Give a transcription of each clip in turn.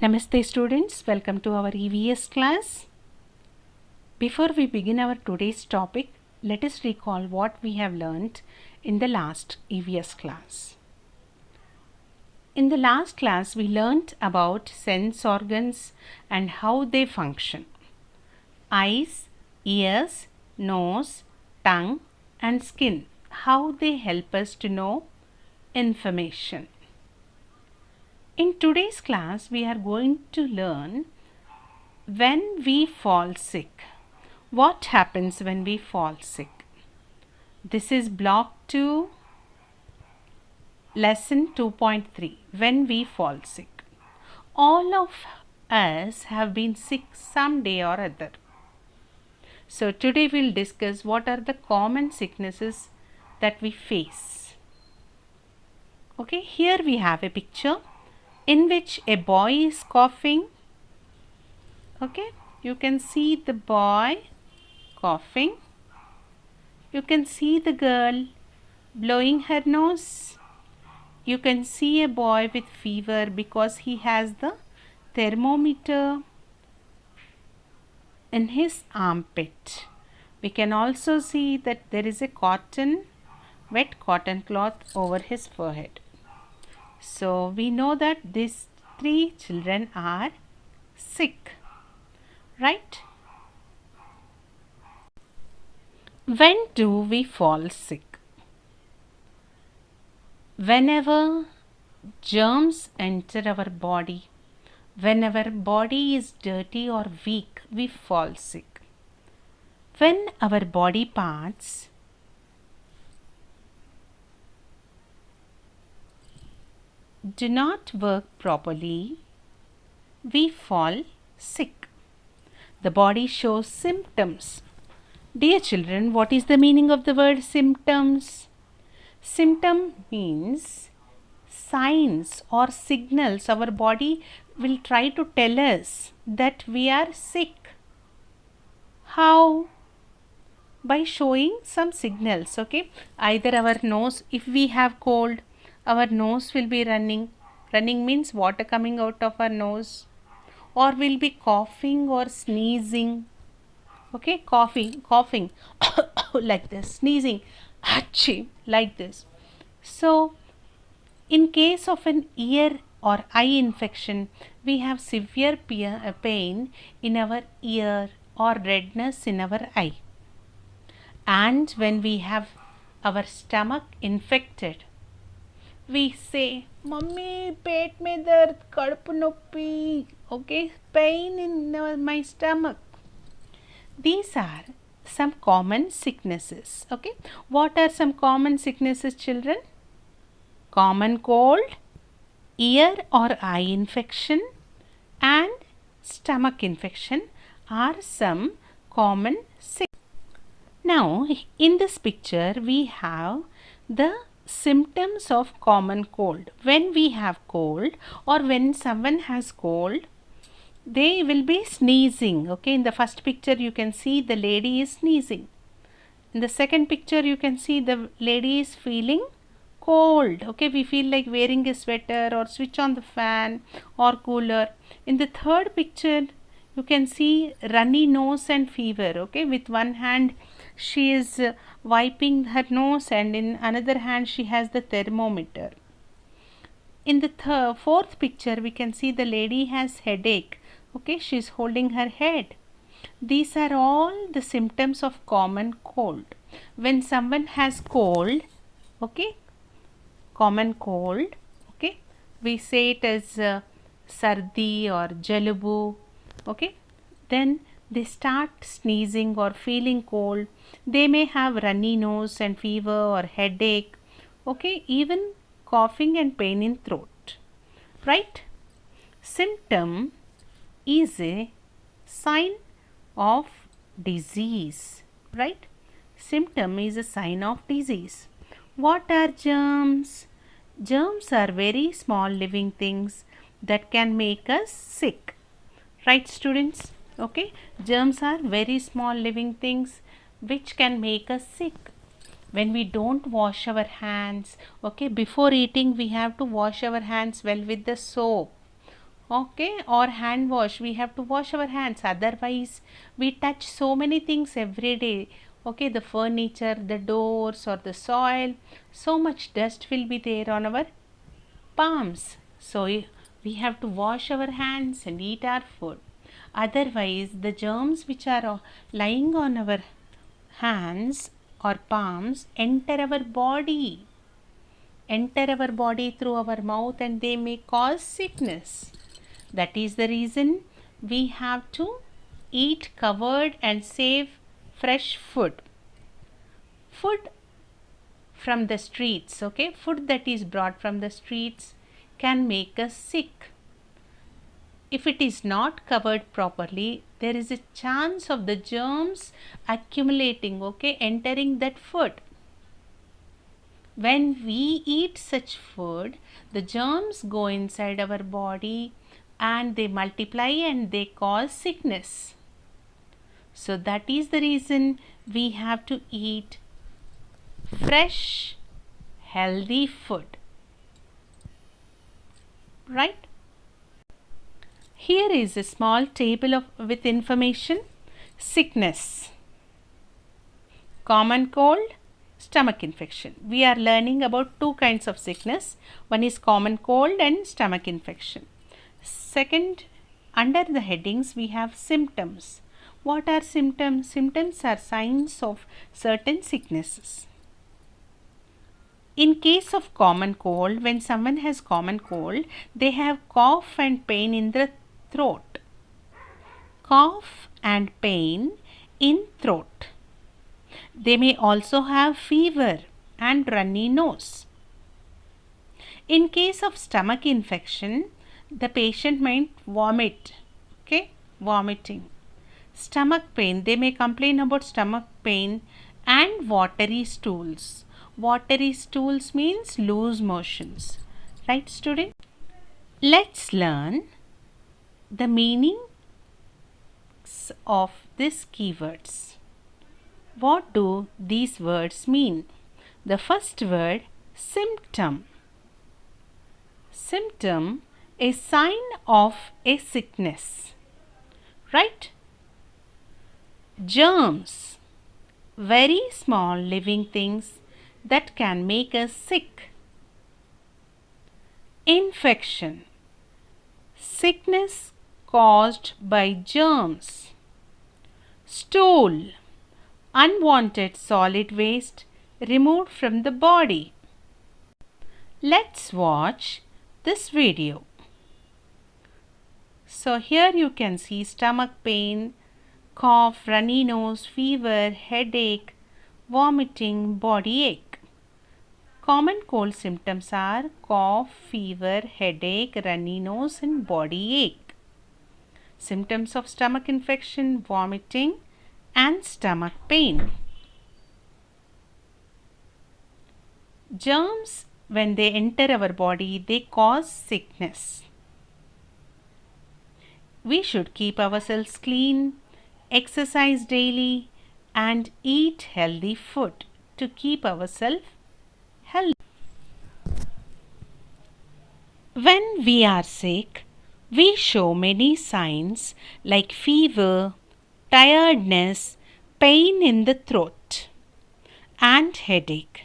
Namaste students, welcome to our EVS class. Before we begin our today's topic, let us recall what we have learnt in the last EVS class. In the last class, we learnt about sense organs and how they function. Eyes, ears, nose, tongue and skin, how they help us to know information. In today's class, we are going to learn when we fall sick. What happens when we fall sick? This is block 2, lesson 2.3, when we fall sick. All of us have been sick some day or other. So today we'll discuss what are the common sicknesses that we face. Okay, here we have a picture in which a boy is coughing. Okay, you can see the boy coughing. You can see the girl blowing her nose. You can see a boy with fever because he has the thermometer in his armpit. We can also see that there is a wet cotton cloth over his forehead. So we know that these 3 children are sick, right? When do we fall sick? Whenever germs enter our body, when our body is dirty or weak, we fall sick. When our body parts do not work properly, we fall sick. The body shows symptoms. Dear children, what is the meaning of the word symptoms? Symptom means signs or signals. Our body will try to tell us that we are sick. How? By showing some signals, okay? Either our nose, if we have cold, our nose will be running. Running means water coming out of our nose. Or we'll be coughing or sneezing. Okay, coughing like this, sneezing, achoo, like this. So, in case of an ear or eye infection, we have severe pain in our ear or redness in our eye. And when we have our stomach infected, we say, Mummy, पेट में दर्द, कड़प नोपी, okay, pain in my stomach. These are some common sicknesses, okay. What are some common sicknesses, children? Common cold, ear or eye infection and stomach infection are some common sicknesses. Now, in this picture, we have the symptoms of common cold. When we have cold or when someone has cold, they will be sneezing. Okay, in the first picture you can see the lady is sneezing. In the second picture you can see the lady is feeling cold. Okay, we feel like wearing a sweater or switch on the fan or cooler. In the third picture you can see runny nose and fever. Okay, with one hand she is wiping her nose and in another hand she has the thermometer. In the fourth picture we can see the lady has headache. Okay, she is holding her head. These are all the symptoms of common cold. When someone has cold, okay, common cold, okay, we say it as sardi or jalabu, okay, then they start sneezing or feeling cold. They may have runny nose and fever or headache, okay, even coughing and pain in throat, right? Symptom is a sign of disease, right? Symptom is a sign of disease. What are germs? Germs are very small living things that can make us sick, right students? Okay, germs are very small living things which can make us sick. When we don't wash our hands, okay, before eating we have to wash our hands well with the soap. Okay, or hand wash, we have to wash our hands, otherwise we touch so many things every day. Okay, the furniture, the doors, or the soil, so much dust will be there on our palms. So we have to wash our hands and eat our food, otherwise the germs which are lying on our hands or palms enter our body through our mouth, and they may cause sickness. That is the reason we have to eat covered and save fresh food. Food from the streets, okay, food that is brought from the streets can make us sick. If it is not covered properly, there is a chance of the germs accumulating, okay, entering that food. When we eat such food, the germs go inside our body and they multiply and they cause sickness. So that is the reason we have to eat fresh, healthy food. Right? Here is a small table with information. Sickness, common cold, stomach infection. We are learning about two kinds of sickness. One is common cold and stomach infection. Second, under the headings we have symptoms. What are symptoms? Symptoms are signs of certain sicknesses. In case of common cold, when someone has common cold, they have cough and pain in the throat. Cough and pain in throat. They may also have fever and runny nose. In case of stomach infection, the patient might vomit, okay, vomiting. Stomach pain, they may complain about stomach pain and watery stools. Watery stools means loose motions. Right, student? Let's learn the meanings of these keywords. What do these words mean? The first word, symptom. Symptom is sign of a sickness. Right? Germs, very small living things that can make us sick. Infection, sickness caused by germs. Stool, unwanted solid waste removed from the body. Let's watch this video. So here you can see stomach pain, cough, runny nose, fever, headache, vomiting, body ache. Common cold symptoms are cough, fever, headache, runny nose and body ache. Symptoms of stomach infection, vomiting and stomach pain. Germs, when they enter our body, they cause sickness. We should keep ourselves clean, exercise daily and eat healthy food to keep ourselves healthy. When we are sick, we show many signs like fever, tiredness, pain in the throat, and headache.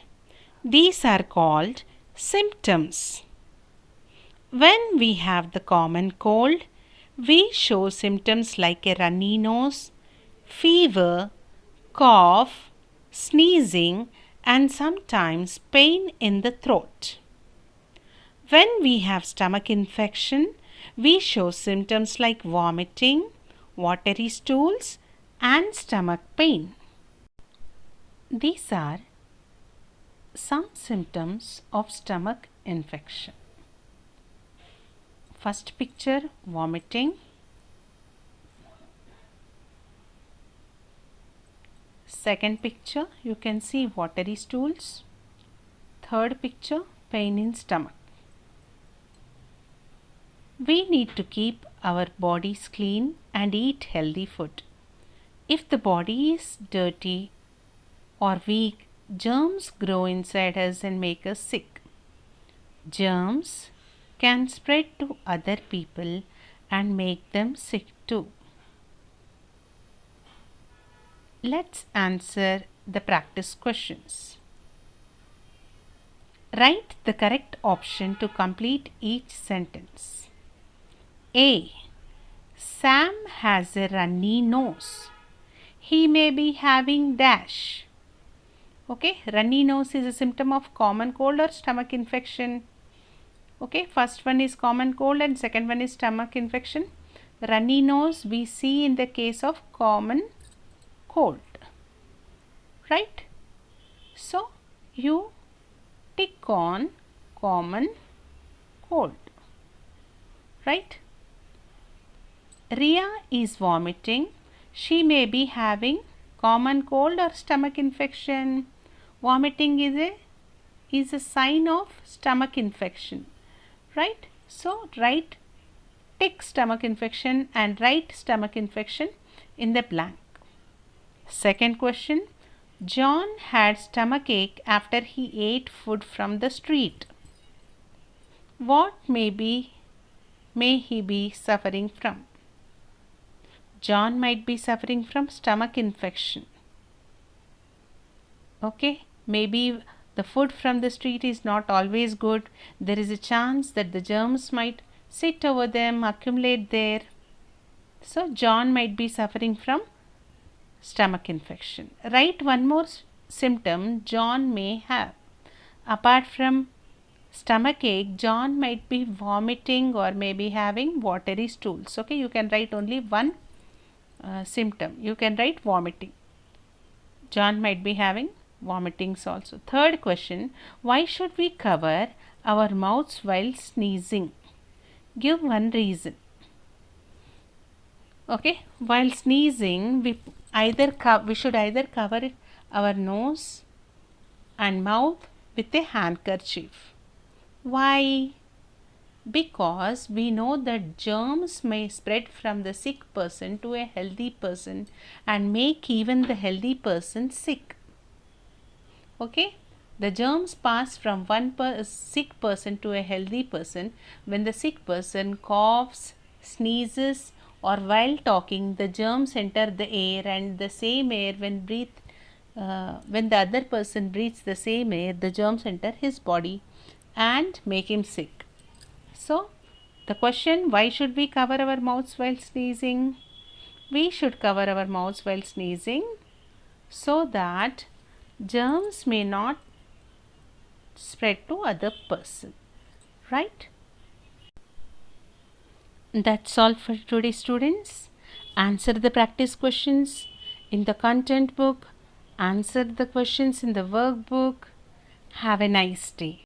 These are called symptoms. When we have the common cold, we show symptoms like a runny nose, fever, cough, sneezing, and sometimes pain in the throat. When we have stomach infection, we show symptoms like vomiting, watery stools, and stomach pain. These are some symptoms of stomach infection. First picture, vomiting. Second picture, you can see watery stools. Third picture, pain in stomach. We need to keep our bodies clean and eat healthy food. If the body is dirty or weak, germs grow inside us and make us sick. Germs can spread to other people and make them sick too. Let's answer the practice questions. Write the correct option to complete each sentence. A. Sam has a runny nose. He may be having dash. Okay, runny nose is a symptom of common cold or stomach infection. Okay, first one is common cold and second one is stomach infection. Runny nose we see in the case of common cold. Right? So, you tick on common cold. Right? Ria is vomiting. She may be having common cold or stomach infection. Vomiting is a sign of stomach infection. Right? So, write tick stomach infection and write stomach infection in the blank. Second question. John had stomach ache after he ate food from the street. What may he be suffering from? John might be suffering from stomach infection. Okay, maybe the food from the street is not always good. There is a chance that the germs might sit over them, accumulate there. So, John might be suffering from stomach infection. Write one more symptom John may have. Apart from stomach ache, John might be vomiting or maybe having watery stools. Okay, you can write only one symptom. You can write vomiting. John might be having vomitings also. Third question, why should we cover our mouths while sneezing? Give one reason. Okay, while sneezing, we should either cover our nose and mouth with a handkerchief. Why? Because we know that germs may spread from the sick person to a healthy person and make even the healthy person sick. Okay, the germs pass from one sick person to a healthy person when the sick person coughs, sneezes, or while talking the germs enter the air, and the same air when the other person breathes the same air, the germs enter his body and make him sick. So, the question, why should we cover our mouths while sneezing? We should cover our mouths while sneezing so that germs may not spread to other person. Right? That's all for today, students. Answer the practice questions in the content book. Answer the questions in the workbook. Have a nice day.